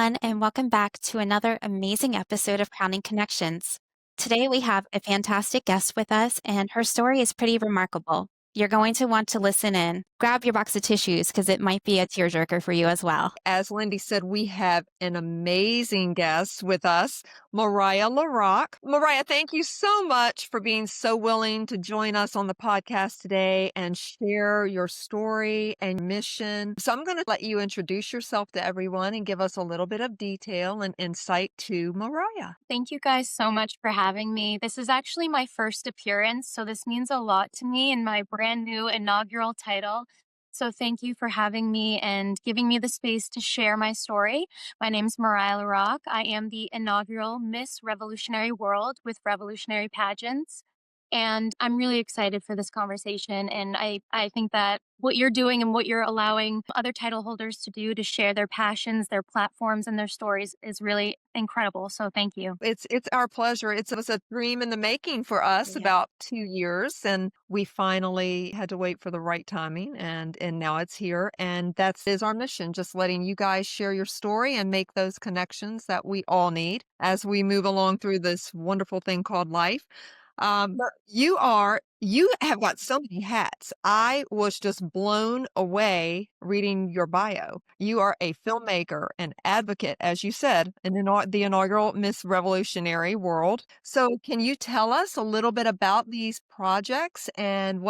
everyone, and welcome back to another amazing episode of Crowning Connections. Today, we have a fantastic guest with us, and her story is pretty remarkable. You're going to want to listen in. Grab your box of tissues because it might be a tearjerker for you as well. As Lindy said, we have an amazing guest with us, Mariah Larocque. Mariah, thank you so much for being so willing to join us on the podcast today and share your story and mission. So I'm going to let you introduce yourself to everyone and give us a little bit of detail and insight to Mariah. Thank you guys so much for having me. This is actually my first appearance, so this means a lot to me in my brand new inaugural title. So thank you for having me and giving me the space to share my story. My name's Mariah Larocque. I am the inaugural Miss Revolutionary World with Revolutionary Pageants. And I'm really excited for this conversation. And I think that what you're doing and what you're allowing other title holders to do to share their passions, their platforms, and their stories is really incredible. So thank you. It's our pleasure. It was a dream in the making for us Yeah. about 2 years, and we finally had to wait for the right timing, and now it's here. And that is our mission, just letting you guys share your story and make those connections that we all need as we move along through this wonderful thing called life. But you have got so many hats. I was just blown away reading your bio. You are a filmmaker, an advocate, as you said, the inaugural Miss Revolutionary World. So can you tell us a little bit about these projects and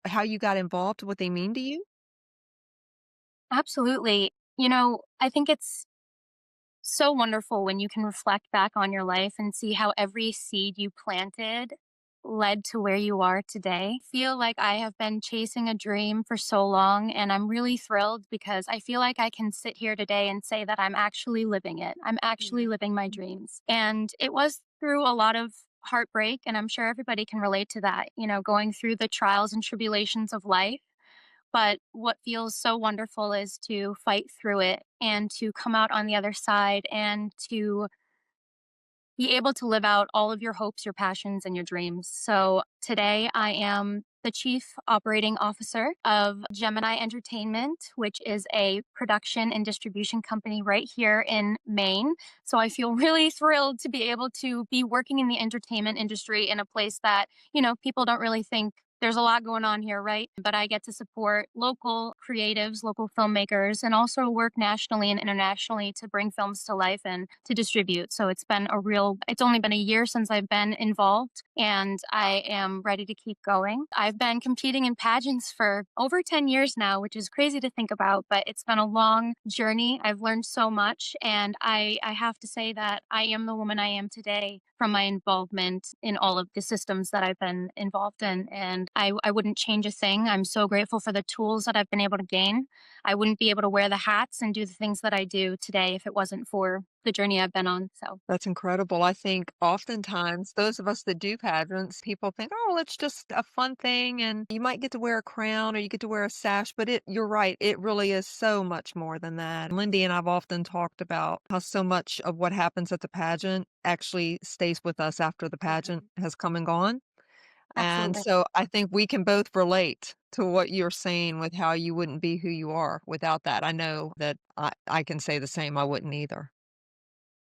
how you got involved, what they mean to you? Absolutely. I think it's so wonderful when you can reflect back on your life and see how every seed you planted led to where you are today. Feel like I have been chasing a dream for so long, and I'm really thrilled because I feel like I can sit here today and say that I'm actually living it. I'm actually living my dreams. And it was through a lot of heartbreak, and I'm sure everybody can relate to that, going through the trials and tribulations of life. But what feels so wonderful is to fight through it and to come out on the other side and to be able to live out all of your hopes, your passions, and your dreams. So today I am the Chief Operating Officer of Gemini Entertainment, which is a production and distribution company right here in Maine. So I feel really thrilled to be able to be working in the entertainment industry in a place that, people don't really think there's a lot going on here, right? But I get to support local creatives, local filmmakers, and also work nationally and internationally to bring films to life and to distribute. So it's only been a year since I've been involved, and I am ready to keep going. I've been competing in pageants for over 10 years now, which is crazy to think about, but it's been a long journey. I've learned so much, and I have to say that I am the woman I am today from my involvement in all of the systems that I've been involved in. And I wouldn't change a thing. I'm so grateful for the tools that I've been able to gain. I wouldn't be able to wear the hats and do the things that I do today if it wasn't for the journey I've been on. So That's incredible. I think oftentimes those of us that do pageants, people think, oh, well, it's just a fun thing and you might get to wear a crown or you get to wear a sash, but you're right. It really is so much more than that. Lindy and I've often talked about how so much of what happens at the pageant actually stays with us after the pageant has come and gone. And absolutely. so I think we can both relate to what you're saying with how you wouldn't be who you are without that. I know that I can say the same. I wouldn't either.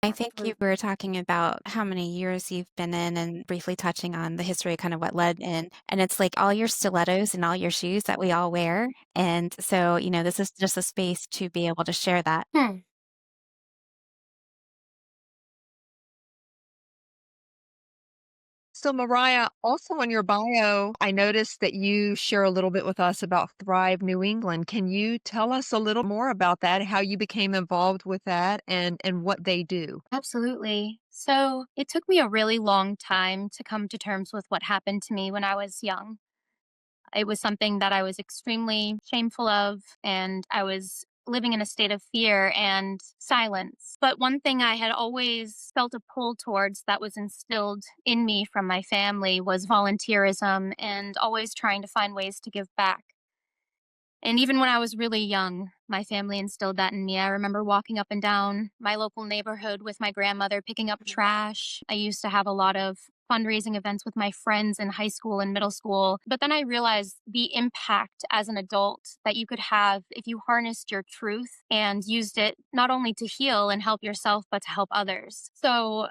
I think you Absolutely. were talking about how many years you've been in and briefly touching on the history, kind of what led in. And it's like all your stilettos and all your shoes that we all wear. And so, this is just a space to be able to share that. Hmm. So, Mariah, also in your bio, I noticed that you share a little bit with us about Thrive New England. Can you tell us a little more about that, how you became involved with that and what they do? Absolutely. So it took me a really long time to come to terms with what happened to me when I was young. It was something that I was extremely shameful of, and I was living in a state of fear and silence. But one thing I had always felt a pull towards that was instilled in me from my family was volunteerism and always trying to find ways to give back. And even when I was really young, my family instilled that in me. I remember walking up and down my local neighborhood with my grandmother picking up trash. I used to have a lot of fundraising events with my friends in high school and middle school. But then I realized the impact as an adult that you could have if you harnessed your truth and used it not only to heal and help yourself, but to help others. So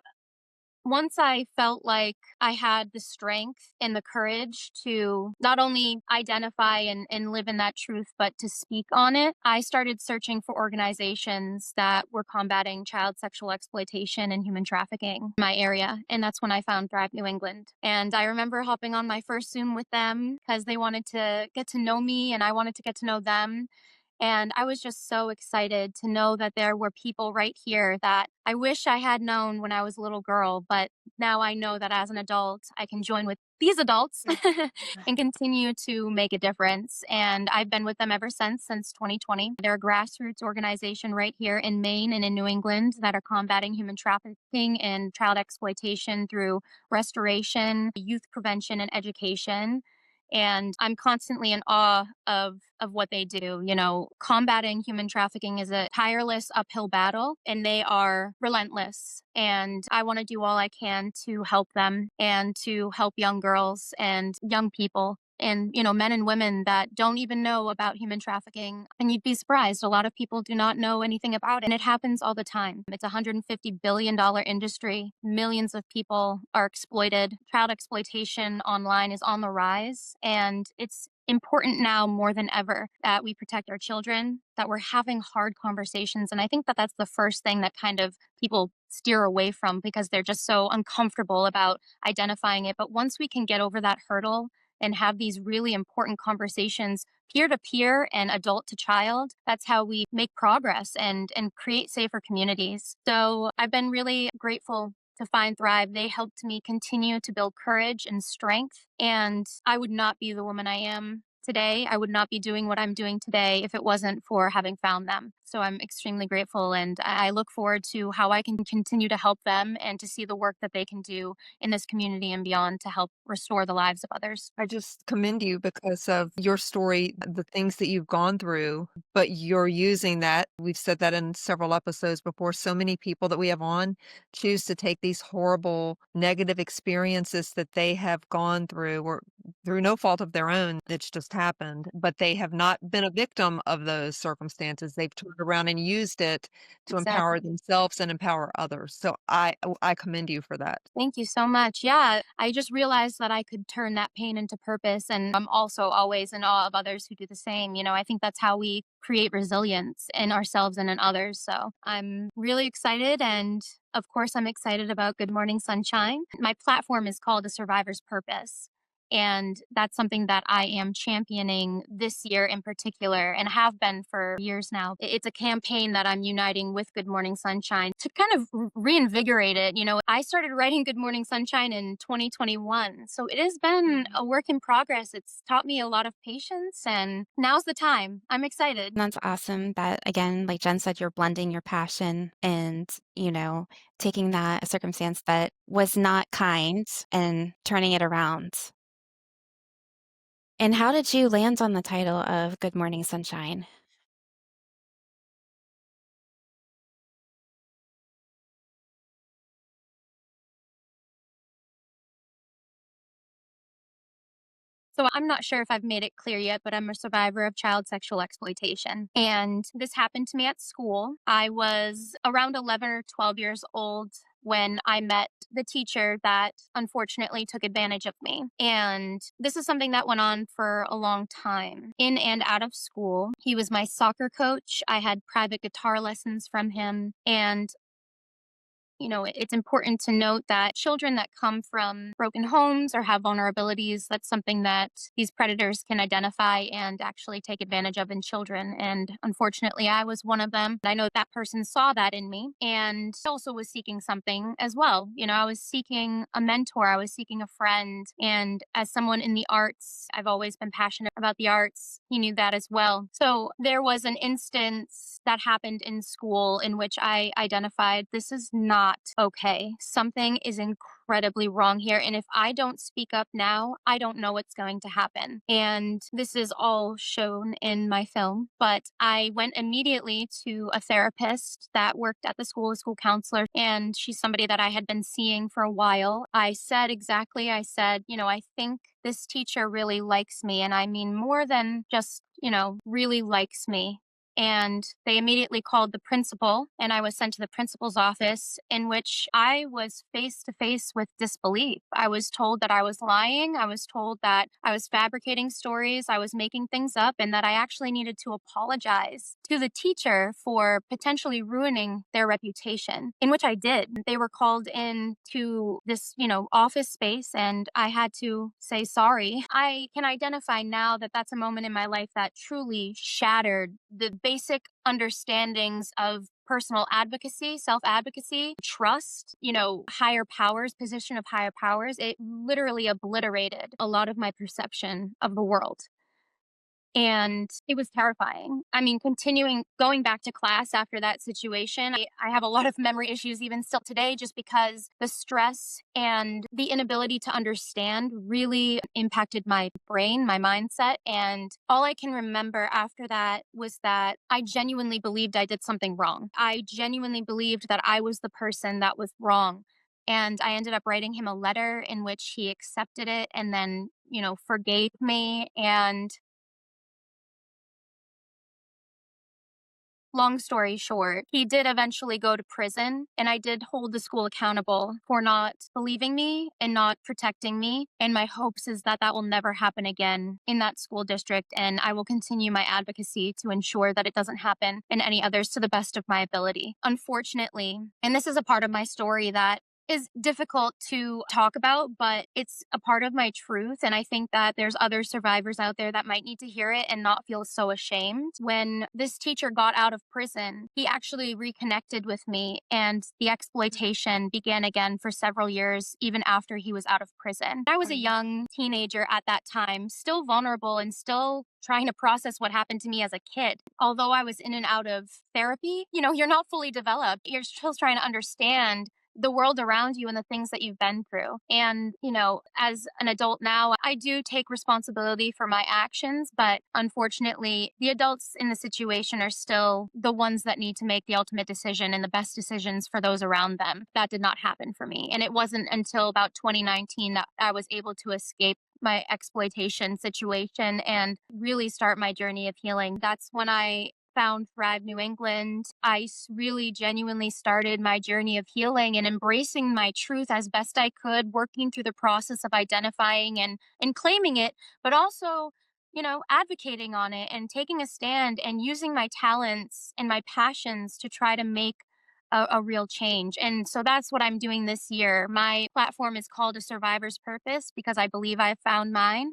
once I felt like I had the strength and the courage to not only identify and live in that truth, but to speak on it, I started searching for organizations that were combating child sexual exploitation and human trafficking in my area. And that's when I found Thrive New England. And I remember hopping on my first Zoom with them because they wanted to get to know me and I wanted to get to know them. And I was just so excited to know that there were people right here that I wish I had known when I was a little girl, but now I know that as an adult, I can join with these adults and continue to make a difference. And I've been with them ever since 2020. They're a grassroots organization right here in Maine and in New England that are combating human trafficking and child exploitation through restoration, youth prevention, and education. And I'm constantly in awe of what they do. You know, combating human trafficking is a tireless uphill battle, and they are relentless. And I want to do all I can to help them and to help young girls and young people and men and women that don't even know about human trafficking. And you'd be surprised, a lot of people do not know anything about it, and it happens all the time. It's a $150 billion industry. Millions of people are exploited. Child exploitation online is on the rise, and it's important now more than ever that we protect our children, that we're having hard conversations. And I think that that's the first thing that kind of people steer away from because they're just so uncomfortable about identifying it. But once we can get over that hurdle and have these really important conversations peer to peer and adult to child, that's how we make progress and create safer communities. So I've been really grateful to find Thrive. They helped me continue to build courage and strength. And I would not be the woman I am today. I would not be doing what I'm doing today if it wasn't for having found them. So I'm extremely grateful. And I look forward to how I can continue to help them and to see the work that they can do in this community and beyond to help restore the lives of others. I just commend you because of your story, the things that you've gone through, but you're using that. We've said that in several episodes before. So many people that we have on choose to take these horrible negative experiences that they have gone through or through no fault of their own. It's just happened, but they have not been a victim of those circumstances. They've turned around and used it to empower Exactly. themselves and empower others. So I commend you for that. Thank you so much. Yeah, I just realized that I could turn that pain into purpose. And I'm also always in awe of others who do the same. I think that's how we create resilience in ourselves and in others. So I'm really excited. And of course, I'm excited about Good Morning Sunshine. My platform is called A Survivor's Purpose. And that's something that I am championing this year in particular and have been for years now. It's a campaign that I'm uniting with Good Morning Sunshine to kind of reinvigorate it. I started writing Good Morning Sunshine in 2021. So it has been a work in progress. It's taught me a lot of patience, and now's the time. I'm excited. That's awesome that, again, like Jen said, you're blending your passion and, taking that circumstance that was not kind and turning it around. And how did you land on the title of Good Morning Sunshine? So I'm not sure if I've made it clear yet, but I'm a survivor of child sexual exploitation. And this happened to me at school. I was around 11 or 12 years old when I met the teacher that unfortunately took advantage of me. And this is something that went on for a long time, in and out of school. He was my soccer coach. I had private guitar lessons from him. And it's important to note that children that come from broken homes or have vulnerabilities, that's something that these predators can identify and actually take advantage of in children. And unfortunately, I was one of them. I know that person saw that in me and also was seeking something as well. I was seeking a mentor, I was seeking a friend. And as someone in the arts, I've always been passionate about the arts. He knew that as well. So there was an instance that happened in school in which I identified this is not not okay. Something is incredibly wrong here. And if I don't speak up now, I don't know what's going to happen. And this is all shown in my film. But I went immediately to a therapist that worked at the school, a school counselor, and she's somebody that I had been seeing for a while. I said, I think this teacher really likes me. And I mean, more than just, really likes me. And they immediately called the principal, and I was sent to the principal's office, in which I was face to face with disbelief. I was told that I was lying. I was told that I was fabricating stories. I was making things up, and that I actually needed to apologize to the teacher for potentially ruining their reputation, in which I did. They were called in to this, office space, and I had to say sorry. I can identify now that that's a moment in my life that truly shattered the basic understandings of personal advocacy, self advocacy, trust, higher powers, position of higher powers. It literally obliterated a lot of my perception of the world. And it was terrifying. I mean, going back to class after that situation, I have a lot of memory issues even still today, just because the stress and the inability to understand really impacted my brain, my mindset. And all I can remember after that was that I genuinely believed I did something wrong. I genuinely believed that I was the person that was wrong. And I ended up writing him a letter in which he accepted it and then, forgave me. And long story short, he did eventually go to prison, and I did hold the school accountable for not believing me and not protecting me. And my hopes is that that will never happen again in that school district. And I will continue my advocacy to ensure that it doesn't happen in any others to the best of my ability. Unfortunately, and this is a part of my story that is difficult to talk about, but it's a part of my truth. And I think that there's other survivors out there that might need to hear it and not feel so ashamed. When this teacher got out of prison, he actually reconnected with me, and the exploitation began again for several years, even after he was out of prison. I was a young teenager at that time, still vulnerable and still trying to process what happened to me as a kid. Although I was in and out of therapy, you're not fully developed. You're still trying to understand the world around you and the things that you've been through. And, as an adult now, I do take responsibility for my actions, but unfortunately, the adults in the situation are still the ones that need to make the ultimate decision and the best decisions for those around them. That did not happen for me. And it wasn't until about 2019 that I was able to escape my exploitation situation and really start my journey of healing. That's when I found Thrive New England. Really genuinely started my journey of healing and embracing my truth as best I could, working through the process of identifying and claiming it, but also, advocating on it and taking a stand and using my talents and my passions to try to make a real change. And so that's what I'm doing this year. My platform is called A Survivor's Purpose because I believe I've found mine.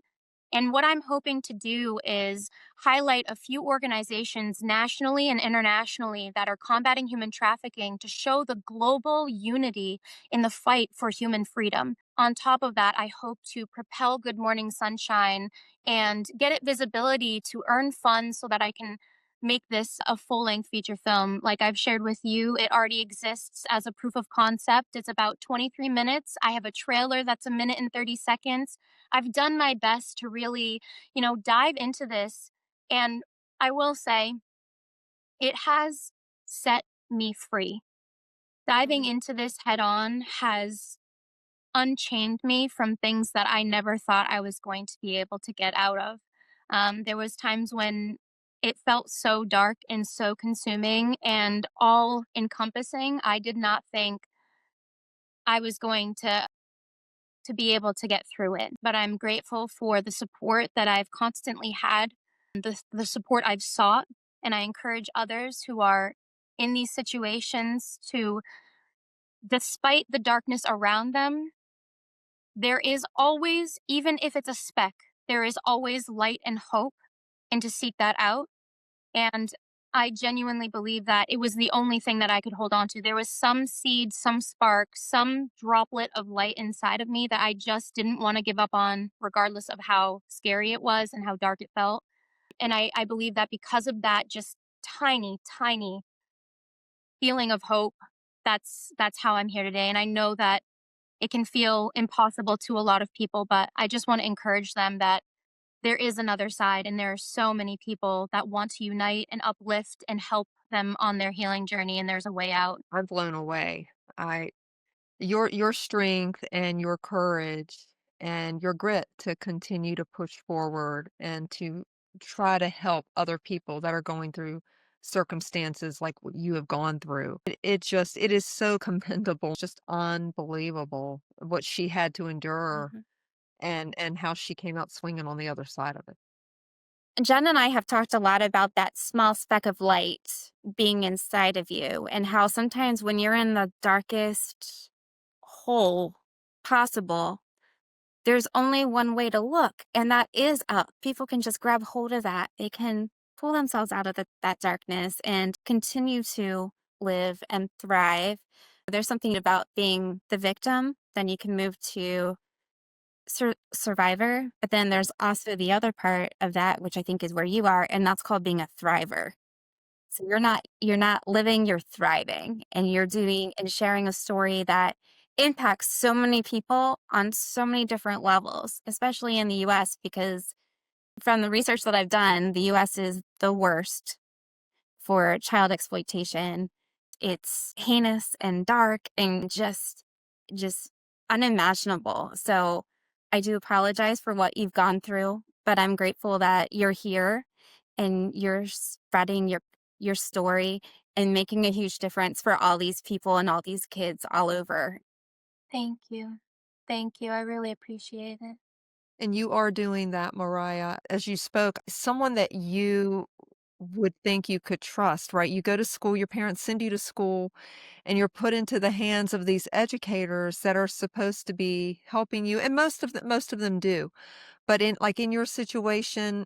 And what I'm hoping to do is highlight a few organizations nationally and internationally that are combating human trafficking to show the global unity in the fight for human freedom. On top of that, I hope to propel Good Morning Sunshine and get it visibility to earn funds so that I can make this a full length feature film. Like I've shared with you, it already exists as a proof of concept. It's about 23 minutes. I have a trailer that's a minute and 30 seconds. I've done my best to really, dive into this. And I will say, it has set me free. Diving into this head on has unchained me from things that I never thought I was going to be able to get out of. There was times when it felt so dark and so consuming and all encompassing. I did not think I was going to be able to get through it. But I'm grateful for the support that I've constantly had, the support I've sought, and I encourage others who are in these situations to, despite the darkness around them, there is always, even if it's a speck, there is always light and hope, and to seek that out. And I genuinely believe that it was the only thing that I could hold on to. There was some seed, some spark, some droplet of light inside of me that I just didn't want to give up on, regardless of how scary it was and how dark it felt. And I believe that because of that, just tiny, tiny feeling of hope, that's how I'm here today. And I know that it can feel impossible to a lot of people, but I just want to encourage them that there is another side and there are so many people that want to unite and uplift and help them on their healing journey, and there's a way out. I'm blown away. I your strength and your courage and your grit to continue to push forward and to try to help other people that are going through circumstances like what you have gone through. It is so commendable. It's just unbelievable what she had to endure Mhm. and how she came out swinging on the other side of it. Jen and I have talked a lot about that small speck of light being inside of you, and how sometimes when you're in the darkest hole possible, there's only one way to look, and that is up. People can just grab hold of that. They can pull themselves out of that darkness and continue to live and thrive. There's something about being the victim, then you can move to survivor, but then there's also the other part of that, which I think is where you are, and that's called being a thriver. So you're not living, you're thriving, and you're doing and sharing a story that impacts so many people on so many different levels, especially in the US, because from the research that I've done, the US is the worst for child exploitation. It's heinous and dark and just unimaginable. So I do apologize for what you've gone through, but I'm grateful that you're here and you're spreading your story and making a huge difference for all these people and all these kids all over. Thank you. Thank you. I really appreciate it. And you are doing that, Mariah. As you spoke, someone that you would think you could trust, right? You go to school, your parents send you to school, and you're put into the hands of these educators that are supposed to be helping you, and most of them do. But in your situation,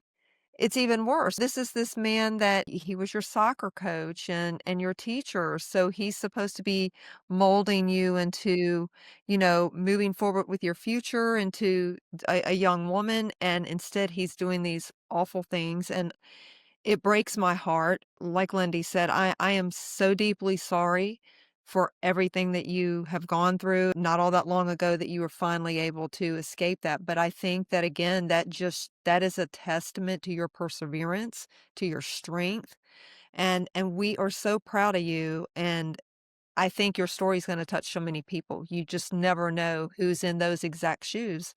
it's even worse. This is this man that he was your soccer coach and your teacher, so he's supposed to be molding you into, moving forward with your future into a young woman, and instead he's doing these awful things, and it breaks my heart. Like Lindy said, I am so deeply sorry for everything that you have gone through. Not all that long ago that you were finally able to escape that. But I think that again, that is a testament to your perseverance, to your strength. And we are so proud of you. And I think your story is going to touch so many people. You just never know who's in those exact shoes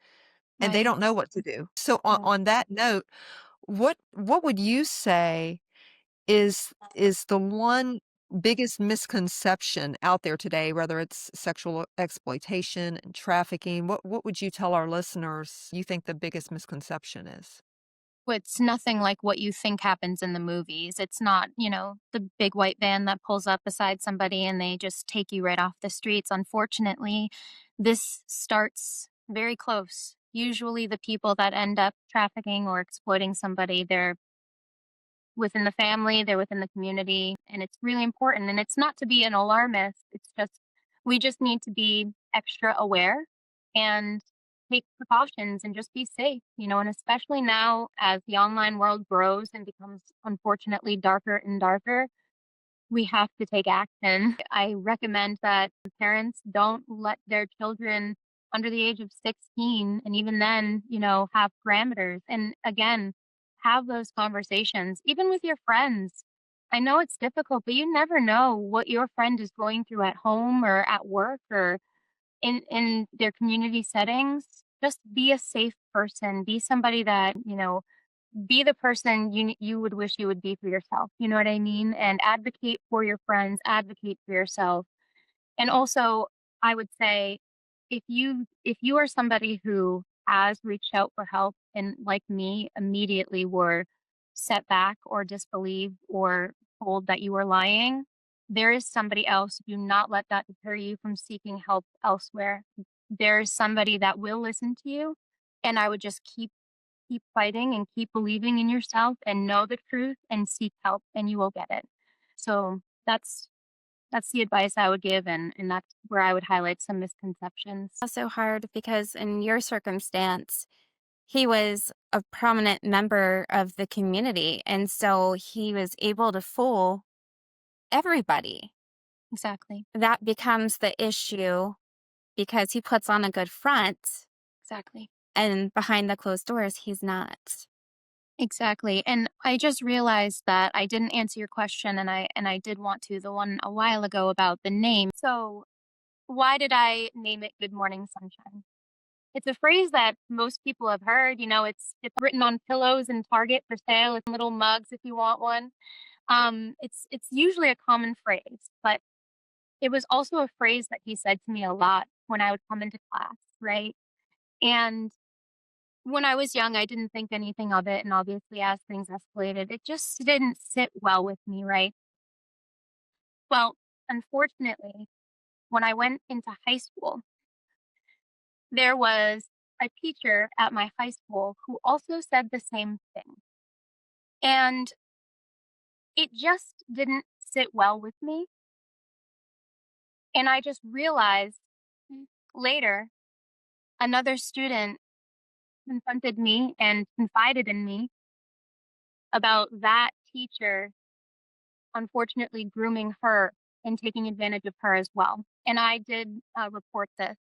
and they Right. don't know what to do. So Right. on that note, what would you say is the one biggest misconception out there today, whether it's sexual exploitation and trafficking? What would you tell our listeners you think the biggest misconception is? It's nothing like what you think happens in the movies. It's not, the big white van that pulls up beside somebody and they just take you right off the streets. Unfortunately, this starts very close. Usually, the people that end up trafficking or exploiting somebody, they're within the family, they're within the community, and it's really important. And it's not to be an alarmist, it's just we just need to be extra aware and take precautions and just be safe, and especially now as the online world grows and becomes unfortunately darker and darker, we have to take action. I recommend that parents don't let their children under the age of 16, and even then, have parameters. And again, have those conversations, even with your friends. I know it's difficult, but you never know what your friend is going through at home or at work or in their community settings. Just be a safe person. Be somebody that, be the person you would wish you would be for yourself. You know what I mean? And advocate for your friends, advocate for yourself. And also, I would say if you are somebody who has reached out for help and like me immediately were set back or disbelieved or told that you were lying, there is somebody else. Do not let that deter you from seeking help elsewhere. There is somebody that will listen to you. And I would just keep fighting and keep believing in yourself and know the truth and seek help and you will get it. So that's the advice I would give, and that's where I would highlight some misconceptions. Also hard because in your circumstance, he was a prominent member of the community, and so he was able to fool everybody. Exactly. that becomes the issue because he puts on a good front Exactly. and behind the closed doors, he's not. Exactly. And I just realized that I didn't answer your question, and I did want to, the one a while ago about the name. So, why did I name it Good Morning Sunshine? It's a phrase that most people have heard. It's written on pillows in Target for sale. It's in little mugs if you want one. It's usually a common phrase, but it was also a phrase that he said to me a lot when I would come into class, right? And when I was young, I didn't think anything of it, and obviously as things escalated, it just didn't sit well with me, right? Well, unfortunately, when I went into high school, there was a teacher at my high school who also said the same thing. And it just didn't sit well with me. And I just realized later another student confronted me and confided in me about that teacher unfortunately grooming her and taking advantage of her as well. And I did report this.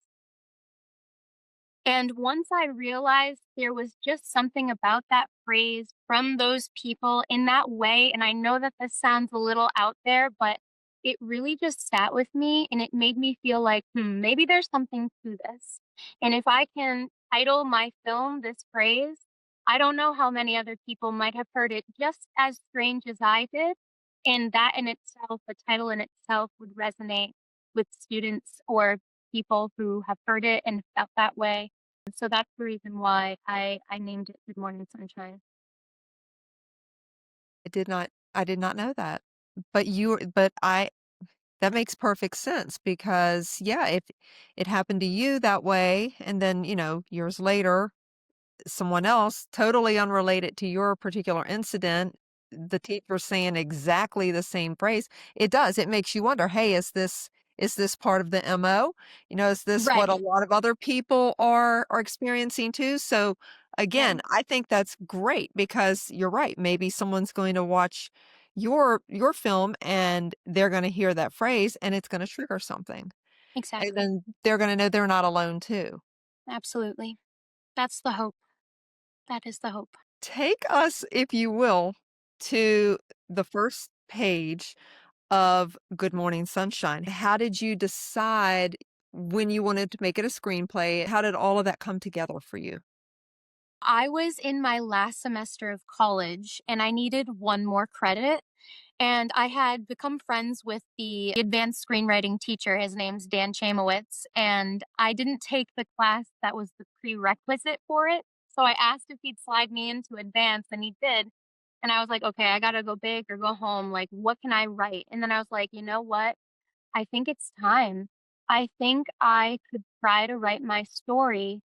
And once I realized there was just something about that phrase from those people in that way, and I know that this sounds a little out there, but it really just sat with me and it made me feel like, maybe there's something to this. And if I can title my film this phrase, I don't know how many other people might have heard it just as strange as I did. And that in itself, the title in itself would resonate with students or people who have heard it and felt that way. So that's the reason why I named it Good Morning Sunshine. I did not know that. But I that makes perfect sense because, yeah, if it happened to you that way, and then, years later, someone else totally unrelated to your particular incident, the teacher saying exactly the same phrase, it does. It makes you wonder, hey, is this part of the MO? Is this what a Right. lot of other people are experiencing too? So Yeah, again, I think that's great because you're right. Maybe someone's going to watch your film and they're going to hear that phrase and it's going to trigger something. And exactly. then they're going to know they're not alone too. Absolutely. That's the hope. That is the hope. Take us, if you will, to the first page of Good Morning Sunshine. How did you decide when you wanted to make it a screenplay? How did all of that come together for you? I was in my last semester of college and I needed one more credit. And I had become friends with the advanced screenwriting teacher. His name's Dan Chamowitz. And I didn't take the class that was the prerequisite for it. So I asked if he'd slide me into advanced, and he did. And I was like, okay, I got to go big or go home. Like, what can I write? And then I was like, you know what? I think it's time. I think I could try to write my story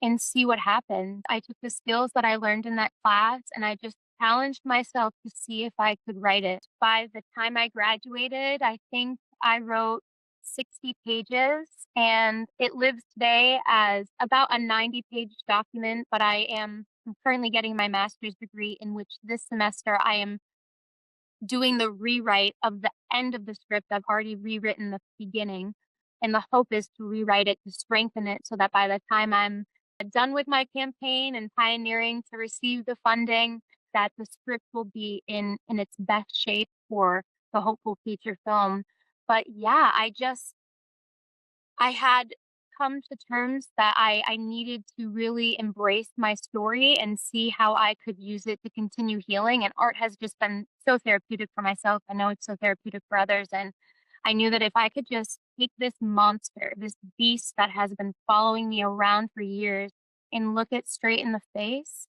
and see what happens. I took the skills that I learned in that class and I just challenged myself to see if I could write it. By the time I graduated, I think I wrote 60 pages and it lives today as about a 90-page document, but I'm currently getting my master's degree in which this semester I am doing the rewrite of the end of the script. I've already rewritten the beginning, and the hope is to rewrite it to strengthen it so that by the time I'm done with my campaign and pioneering to receive the funding, that the script will be in its best shape for the hopeful feature film. But yeah, I had come to terms that I needed to really embrace my story and see how I could use it to continue healing. And art has just been so therapeutic for myself. I know it's so therapeutic for others. And I knew that if I could just take this monster, this beast that has been following me around for years, and look it straight in the face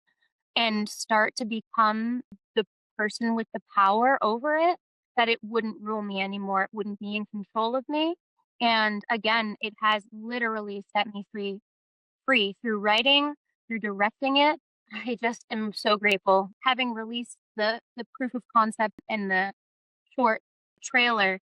and start to become the person with the power over it, that it wouldn't rule me anymore. It wouldn't be in control of me. And again, it has literally set me free through writing, through directing it. I just am so grateful. Having released the proof of concept and the short trailer,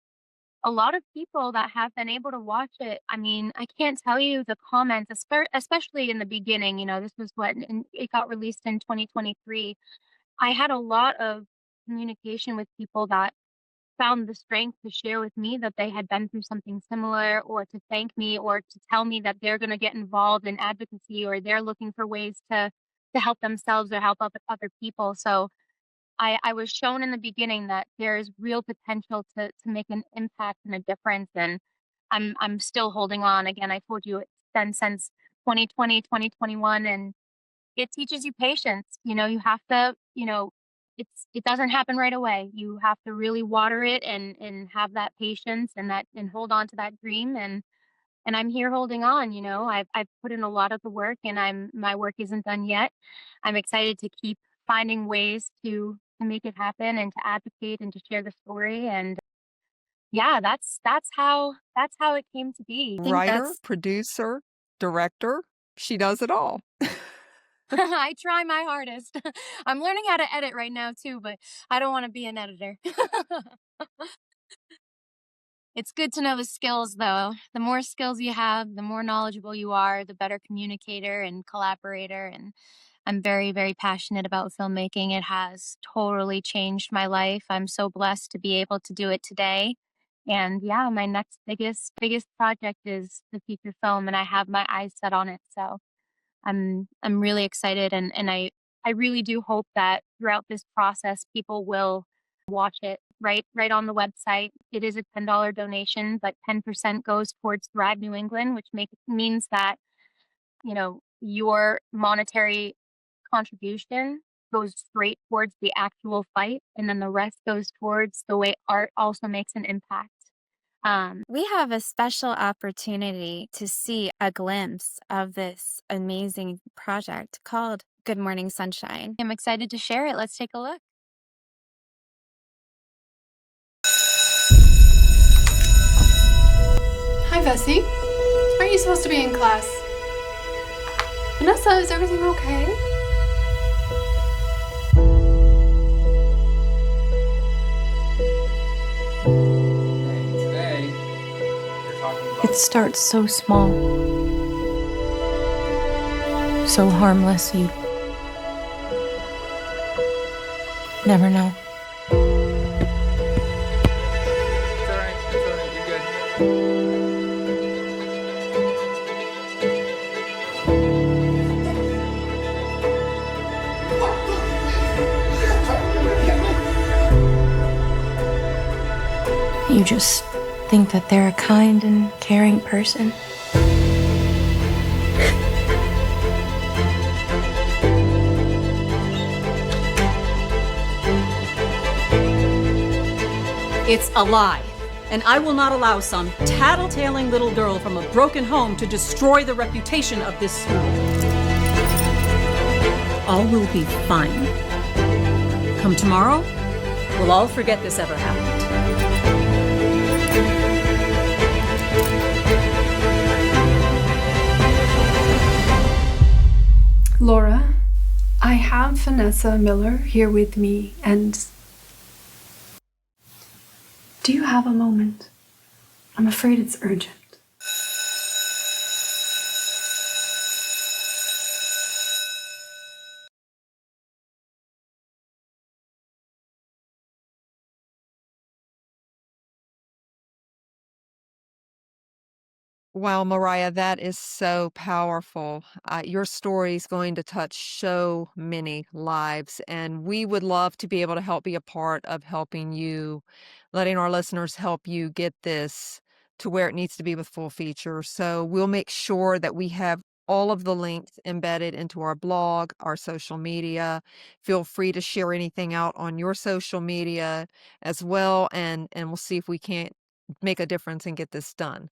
a lot of people that have been able to watch it, I mean, I can't tell you the comments, especially in the beginning. This was and it got released in 2023. I had a lot of communication with people that found the strength to share with me that they had been through something similar, or to thank me, or to tell me that they're going to get involved in advocacy, or they're looking for ways to help themselves or help other people. So I was shown in the beginning that there is real potential to make an impact and a difference, and I'm still holding on. Again, I told you it's been since 2020, 2021, and it teaches you patience. You have to, it doesn't happen right away. You have to really water it and have that patience and hold on to that dream, and I'm here holding on. I've put in a lot of the work, and my work isn't done yet. I'm excited to keep finding ways to make it happen and to advocate and to share the story. And yeah, that's how it came to be. I think Writer, that's producer, director, she does it all. I try my hardest. I'm learning how to edit right now too, but I don't want to be an editor. It's good to know the skills, though. The more skills you have, the more knowledgeable you are, the better communicator and collaborator. And I'm very, very passionate about filmmaking. It has totally changed my life. I'm so blessed to be able to do it today. And yeah, my next biggest project is the feature film, and I have my eyes set on it. So I'm really excited, and I really do hope that throughout this process people will watch it right on the website. It is a $10 donation, but 10% goes towards Thrive New England, which means that, your monetary contribution goes straight towards the actual fight, and then the rest goes towards the way art also makes an impact. We have a special opportunity to see a glimpse of this amazing project called Good Morning Sunshine. I'm excited to share it. Let's take a look. Hi, Vessie. Aren't you supposed to be in class? Vanessa, is everything okay? It starts so small, so harmless, you never know. It's alright, you're good. You just think that they're a kind and caring person. It's a lie, and I will not allow some tattletaling little girl from a broken home to destroy the reputation of this school. All will be fine. Come tomorrow, we'll all forget this ever happened. Laura, I have Vanessa Miller here with me, and do you have a moment? I'm afraid it's urgent. Wow, Mariah, that is so powerful. Your story is going to touch so many lives, and we would love to be able to help be a part of helping you, letting our listeners help you get this to where it needs to be with full feature. So we'll make sure that we have all of the links embedded into our blog, our social media. Feel free to share anything out on your social media as well, and we'll see if we can't make a difference and get this done.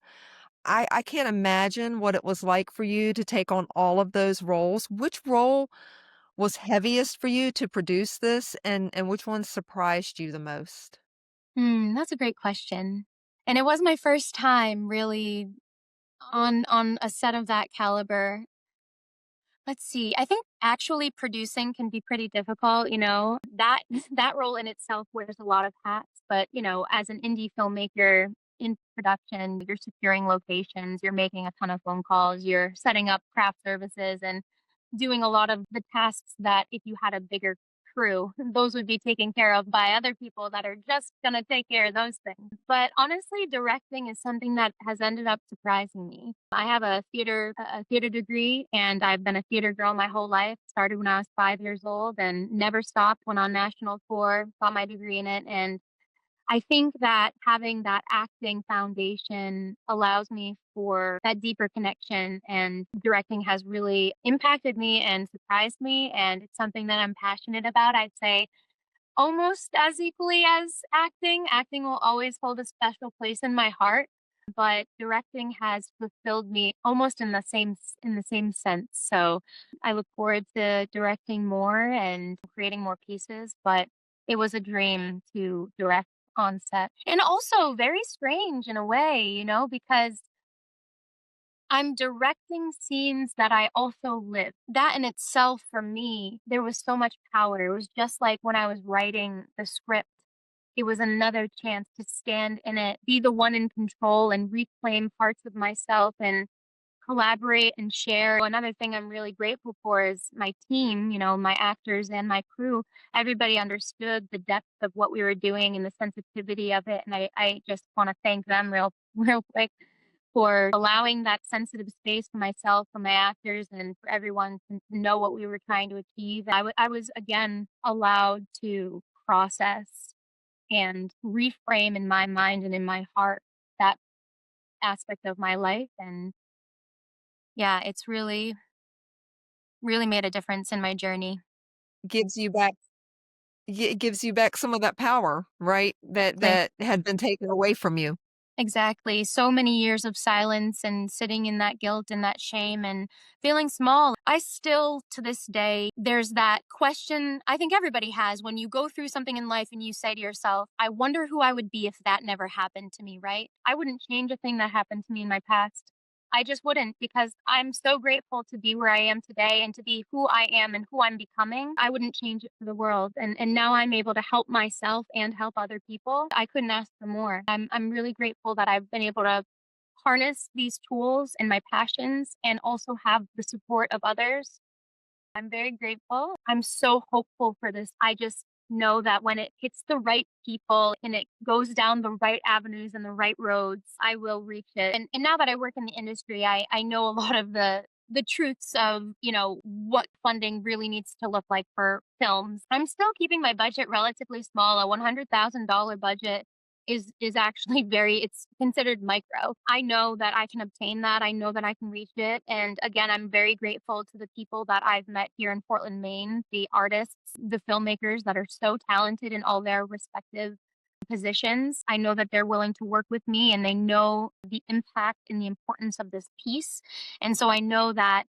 I can't imagine what it was like for you to take on all of those roles. Which role was heaviest for you to produce this, and which one surprised you the most? That's a great question. And it was my first time really on a set of that caliber. Let's see. I think actually producing can be pretty difficult. That that role in itself wears a lot of hats, but as an indie filmmaker in production, you're securing locations, you're making a ton of phone calls, you're setting up craft services and doing a lot of the tasks that if you had a bigger crew. Those would be taken care of by other people that are just going to take care of those things. But honestly, directing is something that has ended up surprising me. I have a theater degree, and I've been a theater girl my whole life. Started when I was 5 years old and never stopped. Went on national tour, got my degree in it, and I think that having that acting foundation allows me for that deeper connection, and directing has really impacted me and surprised me. And it's something that I'm passionate about. I'd say almost as equally as acting. Acting will always hold a special place in my heart, but directing has fulfilled me almost in the same sense. So I look forward to directing more and creating more pieces, but it was a dream to direct on set. And also very strange in a way, because I'm directing scenes that I also live. That in itself, for me, there was so much power. It was just like when I was writing the script, it was another chance to stand in it, be the one in control, and reclaim parts of myself and collaborate and share. Another thing I'm really grateful for is my team, my actors and my crew. Everybody understood the depth of what we were doing and the sensitivity of it. And I just want to thank them real, real quick for allowing that sensitive space for myself, for my actors, and for everyone to know what we were trying to achieve. I was, again, allowed to process and reframe in my mind and in my heart that aspect of my life. And yeah, it's really, really made a difference in my journey. Gives you back it gives you back some of that power, right? That Like, that had been taken away from you. exactly. So many years of silence and sitting in that guilt and that shame and feeling small. I still, to this day, there's that question I think everybody has when you go through something in life and you say to yourself, I wonder who I would be if that never happened to me, right? I wouldn't change a thing that happened to me in my past. I just wouldn't, because I'm so grateful to be where I am today and to be who I am and who I'm becoming. I wouldn't change it for the world. And now I'm able to help myself and help other people. I couldn't ask for more. I'm really grateful that I've been able to harness these tools and my passions and also have the support of others. I'm very grateful. I'm so hopeful for this. I just know that when it hits the right people and it goes down the right avenues and the right roads, I will reach it. And now that I work in the industry, I know a lot of the truths of, what funding really needs to look like for films. I'm still keeping my budget relatively small. A $100,000 budget is actually very, it's considered micro. I know that I can obtain that. I know that I can reach it. And again, I'm very grateful to the people that I've met here in Portland, Maine, the artists, the filmmakers that are so talented in all their respective positions. I know that they're willing to work with me and they know the impact and the importance of this piece. And so I know that,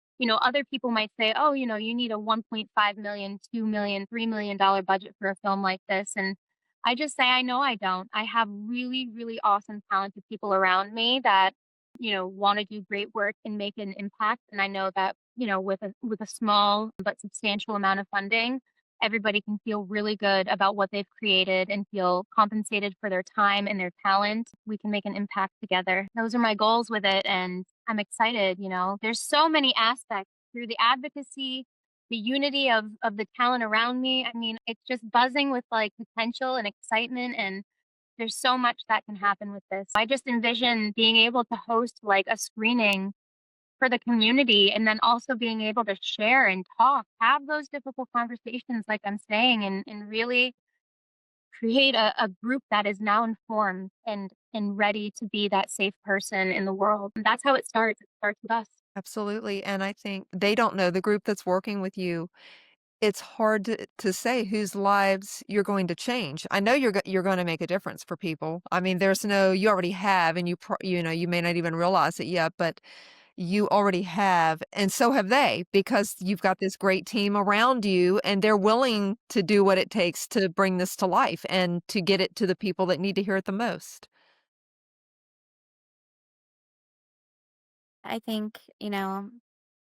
other people might say, oh, you need a 1.5 million, 2 million, $3 million budget for a film like this. And I just say, I know I don't. I have really, really awesome, talented people around me that, want to do great work and make an impact. And I know that, with a small but substantial amount of funding, everybody can feel really good about what they've created and feel compensated for their time and their talent. We can make an impact together. Those are my goals with it. And I'm excited. There's so many aspects through the advocacy, the unity of the talent around me. I mean, it's just buzzing with like potential and excitement, and there's so much that can happen with this. I just envision being able to host like a screening for the community and then also being able to share and talk, have those difficult conversations like I'm saying, and really create a group that is now informed and ready to be that safe person in the world. And that's how it starts. It starts with us. Absolutely, and I think they don't know the group that's working with you. It's hard to say whose lives you're going to change. I know you're gonna make a difference for people. I mean, there's no you already have, and you may not even realize it yet, but you already have, and so have they, because you've got this great team around you, and they're willing to do what it takes to bring this to life and to get it to the people that need to hear it the most. I think,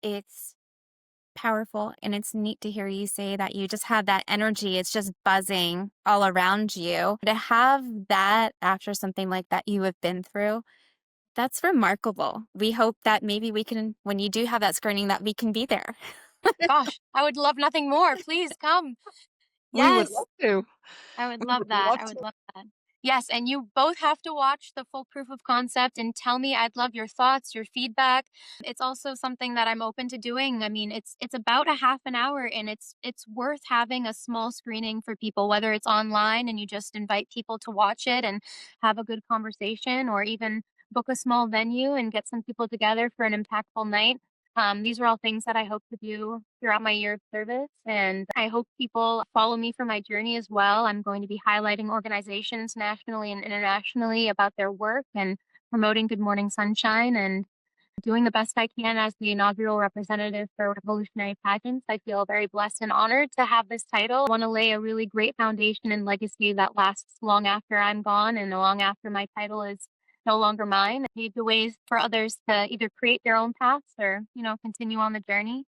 it's powerful and it's neat to hear you say that you just have that energy. It's just buzzing all around you. To have that after something like that you have been through, that's remarkable. We hope that maybe we can, when you do have that screening, that we can be there. Gosh, I would love nothing more. Please come. We would Yes. love to. I would We love would that. love I would to. love that. Yes, and you both have to watch the full proof of concept and tell me. I'd love your thoughts, your feedback. It's also something that I'm open to doing. I mean, it's about a half an hour and it's worth having a small screening for people, whether it's online and you just invite people to watch it and have a good conversation, or even book a small venue and get some people together for an impactful night. These are all things that I hope to do throughout my year of service, and I hope people follow me for my journey as well. I'm going to be highlighting organizations nationally and internationally about their work and promoting Good Morning Sunshine and doing the best I can as the inaugural representative for revolutionary pageants. I feel very blessed and honored to have this title. I want to lay a really great foundation and legacy that lasts long after I'm gone and long after my title is no longer mine. Pave the ways for others to either create their own paths or, continue on the journey.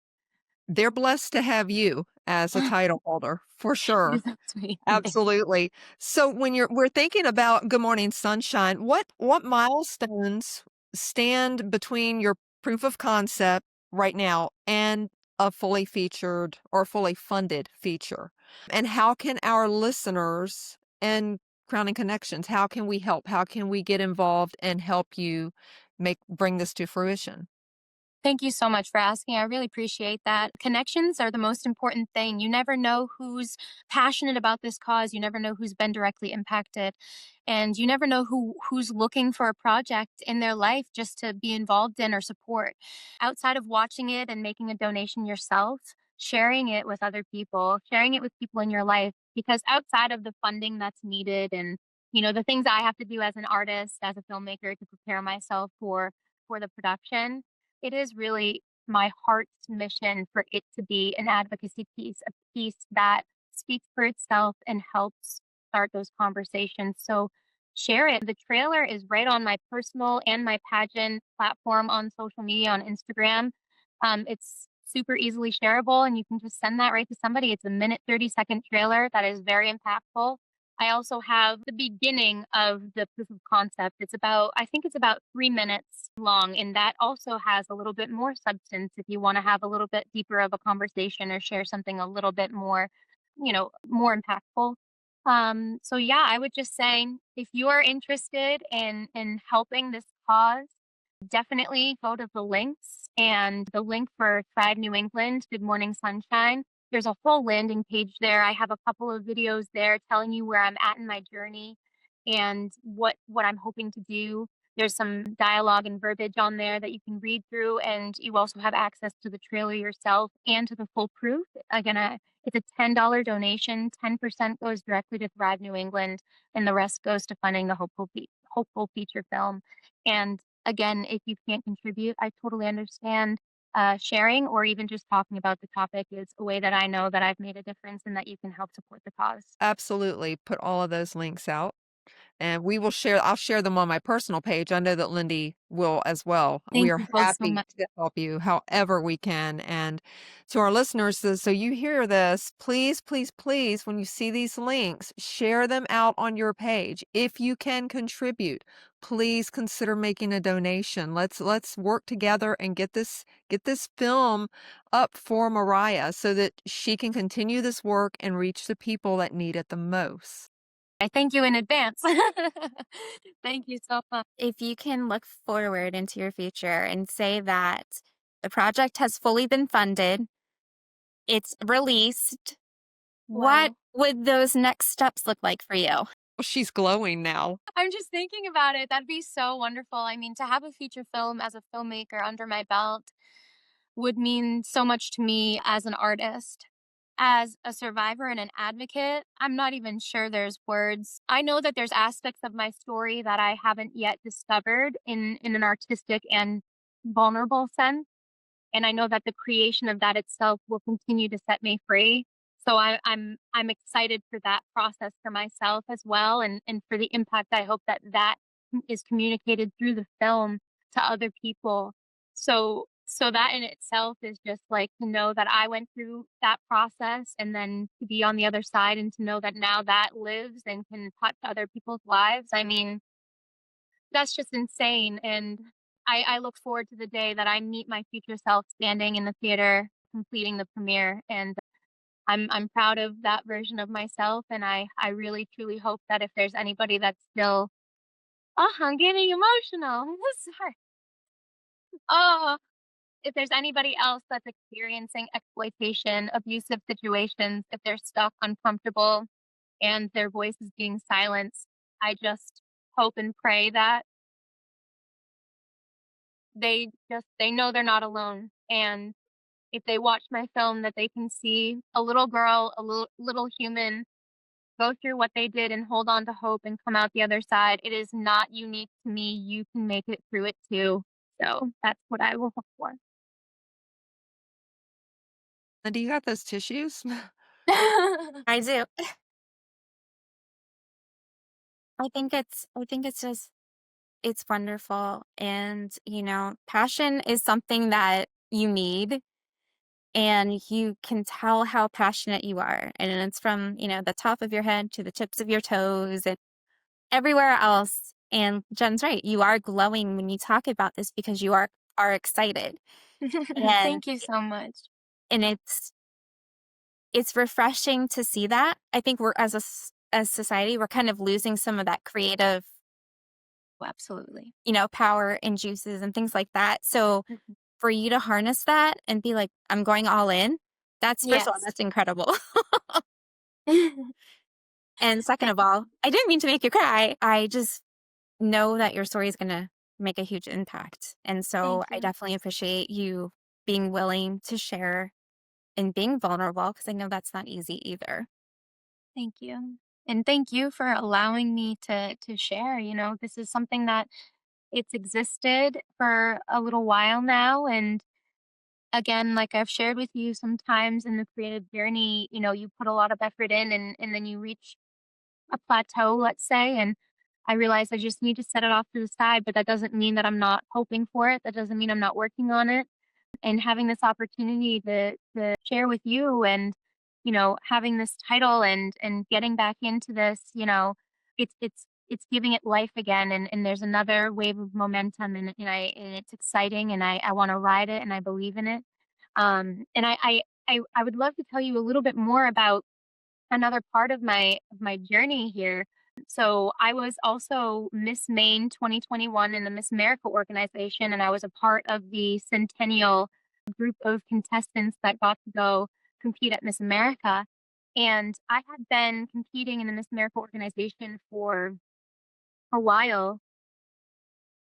They're blessed to have you as a title holder, for You're sure. so sweet. Thank you. Absolutely. So when we're thinking about Good Morning Sunshine, what milestones stand between your proof of concept right now and a fully featured or fully funded feature? And how can our listeners and Crowning Connections, how can we help? How can we get involved and help you bring this to fruition? Thank you so much for asking. I really appreciate that. Connections are the most important thing. You never know who's passionate about this cause. You never know who's been directly impacted. And you never know who's looking for a project in their life just to be involved in or support. Outside of watching it and making a donation yourself, sharing it with other people, sharing it with people in your life, because outside of the funding that's needed and the things I have to do as an artist, as a filmmaker to prepare myself for the production, it is really my heart's mission for it to be an advocacy piece, a piece that speaks for itself and helps start those conversations. So share it. The trailer is right on my personal and my pageant platform on social media on Instagram. It's super easily shareable and you can just send that right to somebody. It's a minute 30-second trailer that is very impactful. I also have the beginning of the proof of concept. I think it's about 3 minutes long. And that also has a little bit more substance if you want to have a little bit deeper of a conversation or share something a little bit more, more impactful. So yeah, I would just say if you are interested in helping this cause, definitely go to the links, and the link for Thrive New England, Good Morning Sunshine. There's a full landing page there. I have a couple of videos there telling you where I'm at in my journey and what I'm hoping to do. There's some dialogue and verbiage on there that you can read through, and you also have access to the trailer yourself and to the full proof. Again, it's a $10 donation. 10% goes directly to Thrive New England, and the rest goes to funding the hopeful feature film. And again, if you can't contribute, I totally understand. Sharing or even just talking about the topic is a way that I know that I've made a difference and that you can help support the cause. Absolutely. Put all of those links out. And I'll share them on my personal page. I know that Lindy will as well. We Thank are you both so happy much. to help you however we can. And to our listeners, so you hear this, please, please, please, when you see these links, share them out on your page. If you can contribute, please consider making a donation. Let's work together and get this film up for Mariah so that she can continue this work and reach the people that need it the most. I thank you in advance. Thank you so much. If you can look forward into your future and say that the project has fully been funded, it's released, what Wow. would those next steps look like for you? She's glowing now. I'm just thinking about it. That'd be so wonderful. I mean, to have a feature film as a filmmaker under my belt would mean so much to me as an artist. As a survivor and an advocate, I'm not even sure there's words. I know that there's aspects of my story that I haven't yet discovered in an artistic and vulnerable sense. And I know that the creation of that itself will continue to set me free. So I'm excited for that process for myself as well, and for the impact I hope that is communicated through the film to other people. So that in itself is just like to know that I went through that process and then to be on the other side and to know that now that lives and can touch other people's lives. I mean, that's just insane. And I look forward to the day that I meet my future self standing in the theater, completing the premiere. And I'm proud of that version of myself, and I really truly hope that if there's anybody that's still, oh, I'm getting emotional. Sorry. Oh, if there's anybody else that's experiencing exploitation, abusive situations, if they're stuck, uncomfortable, and their voice is being silenced, I just hope and pray that they know they're not alone. And if they watch my film, that they can see a little girl, a little human go through what they did and hold on to hope and come out the other side. It is not unique to me. You can make it through it too. So that's what I will hope for. And do you got those tissues? I do. I think it's just it's wonderful. And, passion is something that you need, and you can tell how passionate you are. And it's from, the top of your head to the tips of your toes and everywhere else. And Jen's right. You are glowing when you talk about this because you are excited. And Thank you so much. and it's refreshing to see that. I think we're as society, we're kind of losing some of that creative, Oh, absolutely. power and juices and things like that. So Mhm. for you to harness that and be like, I'm going all in, that's first of all, Yes. that's incredible. And second Thank of all, I didn't mean to make you cry. I just know that your story is going to make a huge impact. And so thank I you. definitely appreciate you being willing to share and being vulnerable because I know that's not easy either. Thank you. And thank you for allowing me to share. This is something that it's existed for a little while now, and again, like I've shared with you, sometimes in the creative journey, you put a lot of effort in, and then you reach a plateau, let's say, and I realize I just need to set it off to the side, but that doesn't mean that I'm not hoping for it. That doesn't mean I'm not working on it. And having this opportunity to share with you, and having this title, and getting back into this, it's giving it life again, and there's another wave of momentum, and it's exciting, and I want to ride it, and I believe in it. And I would love to tell you a little bit more about another part of my journey here. So I was also Miss Maine 2021 in the Miss America organization, and I was a part of the centennial group of contestants that got to go compete at Miss America. And I had been competing in the Miss America organization for a while.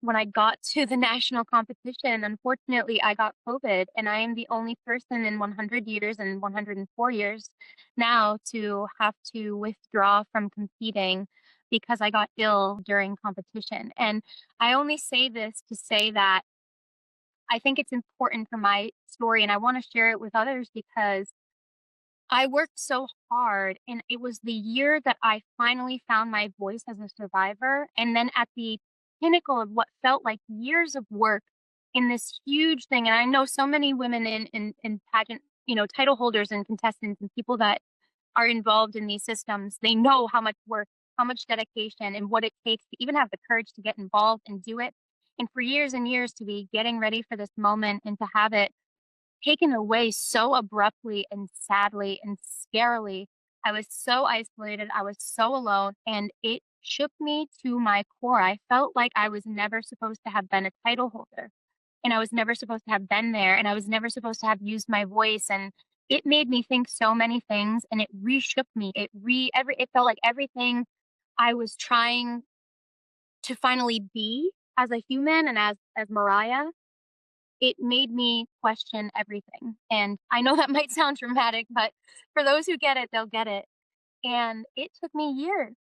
When I got to the national competition, unfortunately, I got COVID, and I am the only person in 100 years and 104 years now to have to withdraw from competing because I got ill during competition. And I only say this to say that I think it's important for my story, and I want to share it with others because I worked so hard, and it was the year that I finally found my voice as a survivor. And then at the pinnacle of what felt like years of work in this huge thing, and I know so many women in pageant, title holders and contestants and people that are involved in these systems, they know how much work, how much dedication, and what it takes to even have the courage to get involved and do it. And for years and years to be getting ready for this moment and to have it taken away so abruptly and sadly and scarily. I was so isolated, I was so alone, and it shook me to my core. I felt like I was never supposed to have been a title holder, and I was never supposed to have been there, and I was never supposed to have used my voice, and it made me think so many things, and it reshook me. It felt like everything I was trying to finally be as a human and as Mariah, it made me question everything. And I know that might sound dramatic, but for those who get it, they'll get it. And it took me years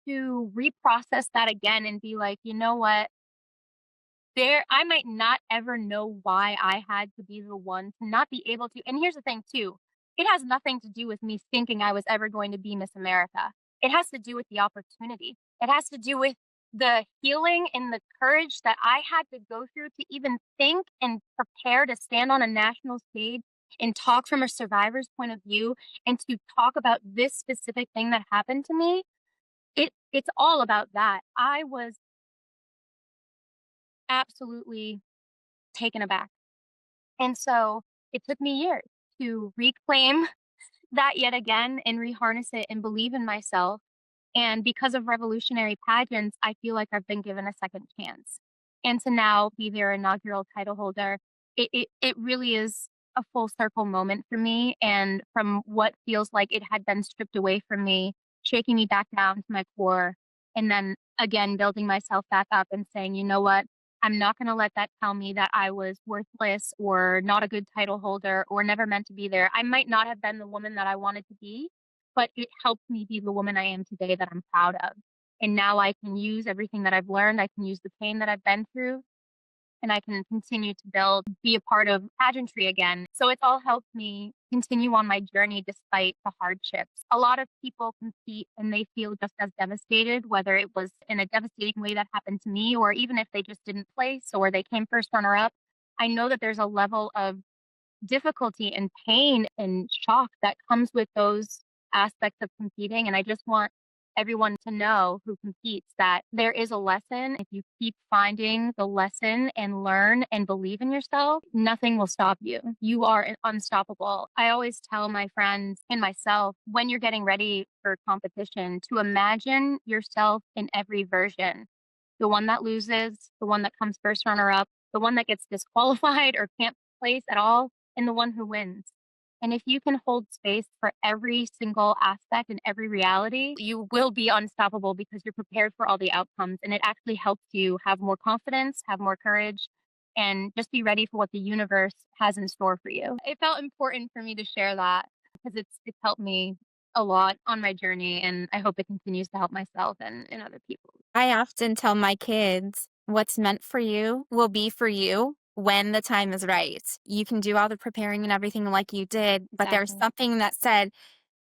to reprocess that again and be like, you know what? I might not ever know why I had to be the one to not be able to. And here's the thing, too, it has nothing to do with me thinking I was ever going to be Miss America. It has to do with the opportunity. It has to do with the healing and the courage that I had to go through to even think and prepare to stand on a national stage and talk from a survivor's point of view and to talk about this specific thing that happened to me. It's all about that. I was absolutely taken aback. And so it took me years to reclaim that yet again and reharness it and believe in myself. And because of revolutionary pageants, I feel like I've been given a second chance. And to now be their inaugural title holder, it really is a full circle moment for me. And from what feels like it had been stripped away from me, shaking me back down to my core, and then again building myself back up and saying, you know what? I'm not going to let that tell me that I was worthless or not a good title holder or never meant to be there. I might not have been the woman that I wanted to be, but it helped me be the woman I am today that I'm proud of. And now I can use everything that I've learned. I can use the pain that I've been through, and I can continue to build, be a part of pageantry again. So it's all helped me continue on my journey despite the hardships. A lot of people compete and they feel just as devastated, whether it was in a devastating way that happened to me, or even if they just didn't place or they came first runner up. I know that there's a level of difficulty and pain and shock that comes with those aspects of competing. And I just want everyone to know who competes that there is a lesson. If you keep finding the lesson and learn and believe in yourself, nothing will stop you. You are unstoppable. I always tell my friends and myself when you're getting ready for competition to imagine yourself in every version: the one that loses, the one that comes first runner up, the one that gets disqualified or can't place at all, and the one who wins. And if you can hold space for every single aspect and every reality, you will be unstoppable because you're prepared for all the outcomes. And it actually helps you have more confidence, have more courage, and just be ready for what the universe has in store for you. It felt important for me to share that because it's helped me a lot on my journey, and I hope it continues to help myself and other people. I often tell my kids, what's meant for you will be for you when the time is right. You can do all the preparing and everything like you did, but there's Exactly. something that said,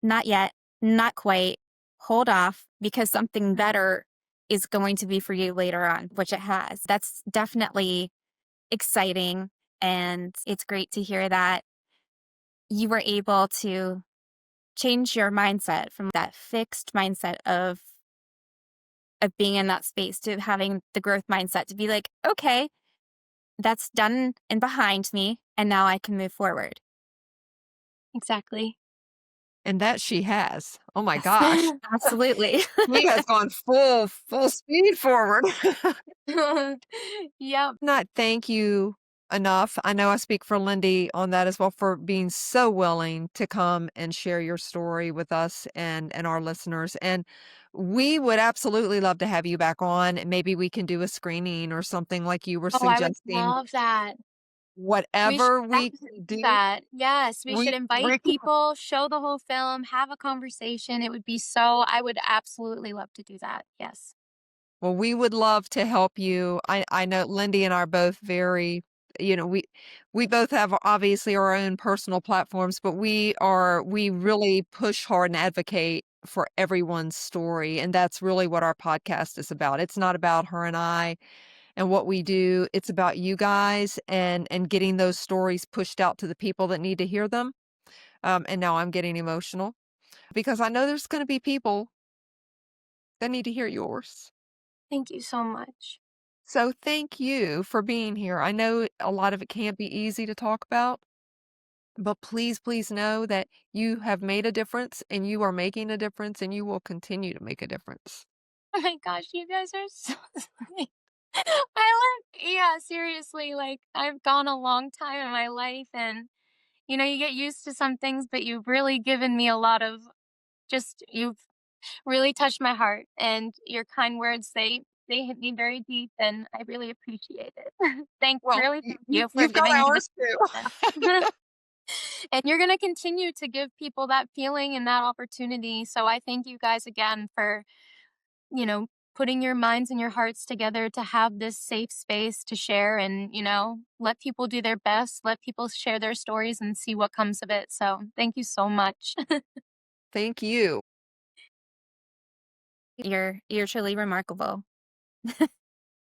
not yet, not quite, hold off because something better is going to be for you later on, which it has. That's definitely exciting. And it's great to hear that you were able to change your mindset from that fixed mindset of being in that space to having the growth mindset to be like, okay, that's done and behind me, and now I can move forward. Exactly. And that she has. Oh my Yes, gosh. absolutely. She has gone full speed forward. Yep. Not thank you enough. I know I speak for Lindy on that as well for being so willing to come and share your story with us and our listeners. And we would absolutely love to have you back on. Maybe we can do a screening or something like you were Oh, I would suggesting. love that. We should Whatever we definitely can do do, that. Yes, we should invite we can. people, show the whole film, have a conversation. It would be so I would absolutely love to do that. Yes. Well, we would love to help you. I know Lindy and I are both very, we both have obviously our own personal platforms, but we really push hard and advocate for everyone's story. And that's really what our podcast is about. It's not about her and I and what we do. It's about you guys and getting those stories pushed out to the people that need to hear them. And now I'm getting emotional because I know there's going to be people that need to hear yours. Thank you so much. So thank you for being here. I know a lot of it can't be easy to talk about, but please, please know that you have made a difference and you are making a difference and you will continue to make a difference. Oh my gosh, you guys are so sweet. Yeah, seriously, like I've gone a long time in my life and you get used to some things, but you've really given me a lot of you've really touched my heart and your kind words they hit me very deep and I really appreciate it. Well, Thank you for you've got giving me ours too. this. And you're going to continue to give people that feeling and that opportunity. So I thank you guys again for, you know, putting your minds and your hearts together to have this safe space to share and, let people do their best, let people share their stories and see what comes of it. So thank you so much. Thank you. You're truly remarkable.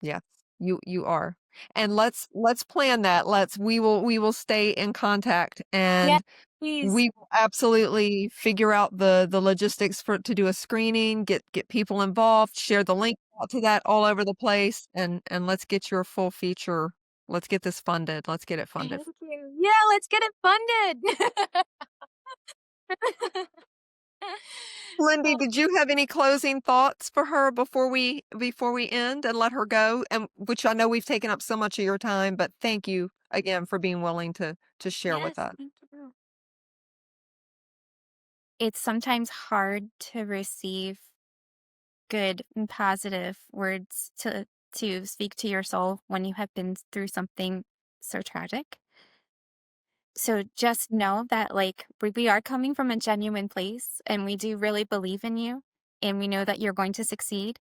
Yes, you are. And let's plan that. We will stay in contact Yeah, and please. we will absolutely figure out the logistics for to do a screening, get people involved, share the link out to that all over the place, and let's get your full feature. Let's get this funded. Let's get it funded. Thank you. Yeah, let's get it funded. Lindy, Well, did you have any closing thoughts for her before we end and let her go? And which I know we've taken up so much of your time, but thank you again for being willing to share with yes, us. thank you. It's sometimes hard to receive good and positive words to speak to your soul when you have been through something so tragic. So just know that like we are coming from a genuine place and we do really believe in you and we know that you're going to succeed.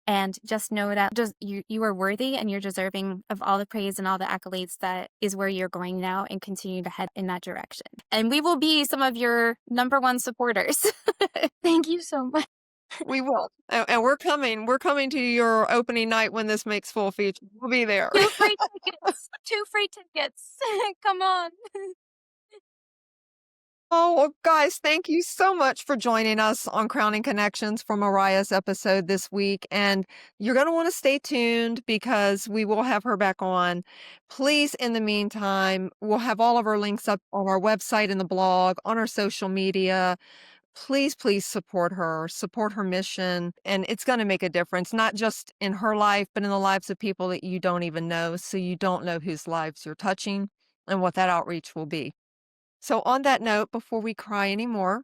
And just know that just you are worthy and you're deserving of all the praise and all the accolades that is where you're going now and continue to head in that direction. And we will be some of your number one supporters. Thank you so much. We will. And we're coming. We're coming to your opening night when this makes full feature. We'll be there. 2 free tickets. 2 free tickets. Come on. Oh, well, guys, thank you so much for joining us on Crowning Connections for Mariah's episode this week. And you're going to want to stay tuned because we will have her back on. Please, in the meantime, we'll have all of our links up on our website and the blog, on our social media. Please, please support her mission. And it's going to make a difference, not just in her life, but in the lives of people that you don't even know. So you don't know whose lives you're touching and what that outreach will be. So, on that note, before we cry anymore,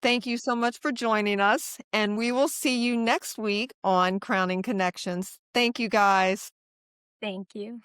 thank you so much for joining us, and we will see you next week on Crowning Connections. Thank you, guys. Thank you.